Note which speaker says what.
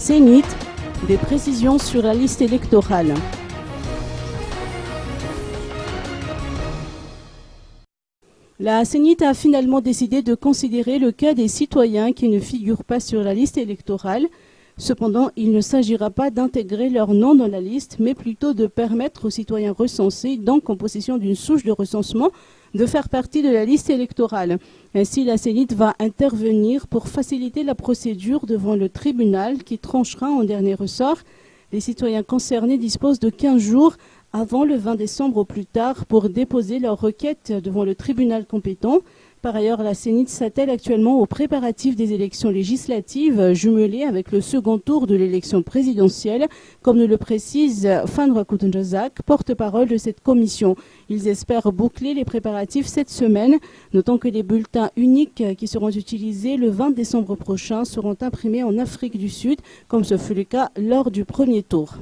Speaker 1: Sénit, des précisions sur la liste électorale. La Sénit a finalement décidé de considérer le cas des citoyens qui ne figurent pas sur la liste électorale. Cependant, il ne s'agira pas d'intégrer leur nom dans la liste, mais plutôt de permettre aux citoyens recensés, donc en possession d'une souche de recensement, de faire partie de la liste électorale. Ainsi, la Sénit va intervenir pour faciliter la procédure devant le tribunal qui tranchera en dernier ressort. Les citoyens concernés disposent de 15 jours avant le 20 décembre au plus tard pour déposer leur requête devant le tribunal compétent. Par ailleurs, la Sénit s'attelle actuellement aux préparatifs des élections législatives jumelées avec le second tour de l'élection présidentielle, comme nous le précise Fan Rakoutenjazak, porte-parole de cette commission. Ils espèrent boucler les préparatifs cette semaine, notant que les bulletins uniques qui seront utilisés le 20 décembre prochain seront imprimés en Afrique du Sud, comme ce fut le cas lors du premier tour.